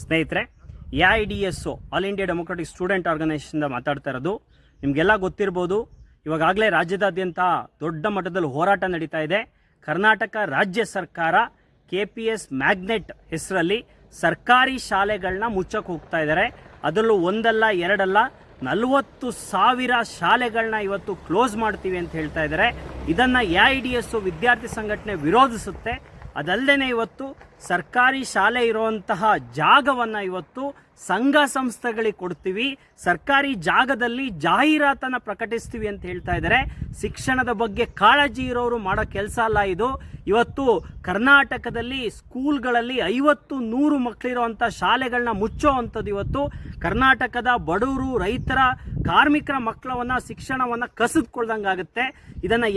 ಸ್ನೇಹಿತರೆ, AIDS all India democratic student organisation ಮಾತಾಡ್ತಾ ಇರೋದು. ನಿಮಗೆಲ್ಲ ಗೊತ್ತಿರ್ಬೋದು, ಇವಾಗಲೇ ರಾಜ್ಯದಾದ್ಯಂತ ದೊಡ್ಡ ಮಟ್ಟದಲ್ಲಿ ಹೋರಾಟ ನಡೀತಾ ಇದೆ. ಕರ್ನಾಟಕ ರಾಜ್ಯ ಸರ್ಕಾರ KPS ಮ್ಯಾಗ್ನೆಟ್ ಹೆಸರಲ್ಲಿ ಸರ್ಕಾರಿ ಶಾಲೆಗಳನ್ನ ಮುಚ್ಚಕ್ಕೆ ಹೋಗ್ತಾ ಇದ್ದಾರೆ. ಅದರಲ್ಲೂ ಒಂದಲ್ಲ ಎರಡಲ್ಲ 40,000 ಶಾಲೆಗಳನ್ನ ಇವತ್ತು ಕ್ಲೋಸ್ ಮಾಡ್ತೀವಿ ಅಂತ ಹೇಳ್ತಾ ಇದ್ದಾರೆ. ಇದನ್ನು AIDS ವಿದ್ಯಾರ್ಥಿ ಸಂಘಟನೆ ವಿರೋಧಿಸುತ್ತೆ. ಅದಲ್ಲದೆ ಇವತ್ತು ಸರ್ಕಾರಿ ಶಾಲೆ ಇರುವಂತಹ ಜಾಗವನ್ನು ಇವತ್ತು ಸಂಘ ಸಂಸ್ಥೆಗಳಿಗೆ ಕೊಡ್ತೀವಿ, ಸರ್ಕಾರಿ ಜಾಗದಲ್ಲಿ ಜಾಹೀರಾತನ್ನು ಪ್ರಕಟಿಸ್ತೀವಿ ಅಂತ ಹೇಳ್ತಾ ಇದ್ದಾರೆ. ಶಿಕ್ಷಣದ ಬಗ್ಗೆ ಕಾಳಜಿ ಇರೋರು ಮಾಡೋ ಕೆಲಸ ಅಲ್ಲ ಇದು. ಇವತ್ತು ಕರ್ನಾಟಕದಲ್ಲಿ ಸ್ಕೂಲ್ಗಳಲ್ಲಿ 50-100 ಮಕ್ಕಳಿರುವಂಥ ಶಾಲೆಗಳನ್ನ ಮುಚ್ಚೋ ಅಂಥದ್ದು ಇವತ್ತು ಕರ್ನಾಟಕದ ಬಡವರು, ರೈತರ, ಕಾರ್ಮಿಕರ ಮಕ್ಕಳವನ್ನು ಶಿಕ್ಷಣವನ್ನು ಕಸಿದುಕೊಳ್ದಂಗಾಗುತ್ತೆ. ಇದನ್ನು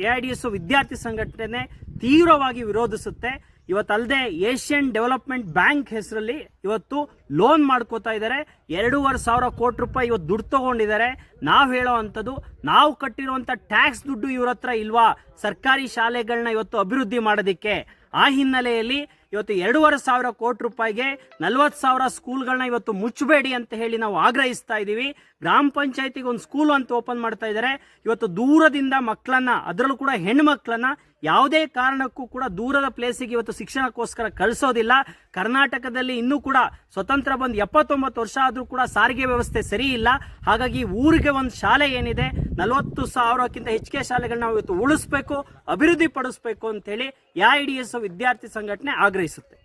AIDS ವಿದ್ಯಾರ್ಥಿ ಸಂಘಟನೆ ತೀವ್ರವಾಗಿ ವಿರೋಧಿಸುತ್ತೆ. ಇವತ್ತಲ್ಲದೆ ಏಷ್ಯನ್ ಡೆವಲಪ್ಮೆಂಟ್ ಬ್ಯಾಂಕ್ ಹೆಸರಲ್ಲಿ ಇವತ್ತು ಲೋನ್ ಮಾಡ್ಕೋತಾ ಇದ್ದಾರೆ. 2,500 ಕೋಟಿ ರೂಪಾಯಿ ಇವತ್ತು ದುಡ್ಡು ತಗೊಂಡಿದ್ದಾರೆ. ನಾವು ಹೇಳೋ ಅಂಥದ್ದು, ನಾವು ಕಟ್ಟಿರುವಂಥ ಟ್ಯಾಕ್ಸ್ ದುಡ್ಡು ಇವ್ರ ಹತ್ರ ಇಲ್ವಾ ಸರ್ಕಾರಿ ಶಾಲೆಗಳನ್ನ ಇವತ್ತು ಅಭಿವೃದ್ಧಿ ಮಾಡೋದಕ್ಕೆ? ಆ ಹಿನ್ನೆಲೆಯಲ್ಲಿ ಇವತ್ತು 2,500 ಕೋಟಿ ರೂಪಾಯಿಗೆ 40,000 ಸ್ಕೂಲ್ಗಳನ್ನ ಇವತ್ತು ಮುಚ್ಚಬೇಡಿ ಅಂತ ಹೇಳಿ ನಾವು ಆಗ್ರಹಿಸ್ತಾ ಇದ್ದೀವಿ. ಗ್ರಾಮ ಪಂಚಾಯತಿಗೆ ಒಂದು ಸ್ಕೂಲ್ ಅಂತ ಓಪನ್ ಮಾಡ್ತಾ ಇದ್ದಾರೆ. ಇವತ್ತು ದೂರದಿಂದ ಮಕ್ಕಳನ್ನ, ಅದರಲ್ಲೂ ಕೂಡ ಹೆಣ್ಣು ಮಕ್ಕಳನ್ನ ಯಾವುದೇ ಕಾರಣಕ್ಕೂ ಕೂಡ ದೂರದ ಪ್ಲೇಸಿಗೆ ಇವತ್ತು ಶಿಕ್ಷಣಕ್ಕೋಸ್ಕರ ಕಳಿಸೋದಿಲ್ಲ. ಕರ್ನಾಟಕದಲ್ಲಿ ಇನ್ನೂ ಕೂಡ ಸ್ವತಂತ್ರ ಬಂದು 79 ವರ್ಷ ಆದರೂ ಕೂಡ ಸಾರಿಗೆ ವ್ಯವಸ್ಥೆ ಸರಿ ಇಲ್ಲ. ಹಾಗಾಗಿ ಊರಿಗೆ ಒಂದು ಶಾಲೆ ಏನಿದೆ, 40,000ಕ್ಕಿಂತ ಹೆಚ್ಚಿಗೆ ಶಾಲೆಗಳನ್ನ ನಾವು ಇವತ್ತು ಉಳಿಸ್ಬೇಕು, ಅಭಿವೃದ್ಧಿ ಪಡಿಸ್ಬೇಕು ಅಂತೇಳಿ AIDS ವಿದ್ಯಾರ್ಥಿ ಸಂಘಟನೆ ಆಗ್ರಹಿಸುತ್ತೆ.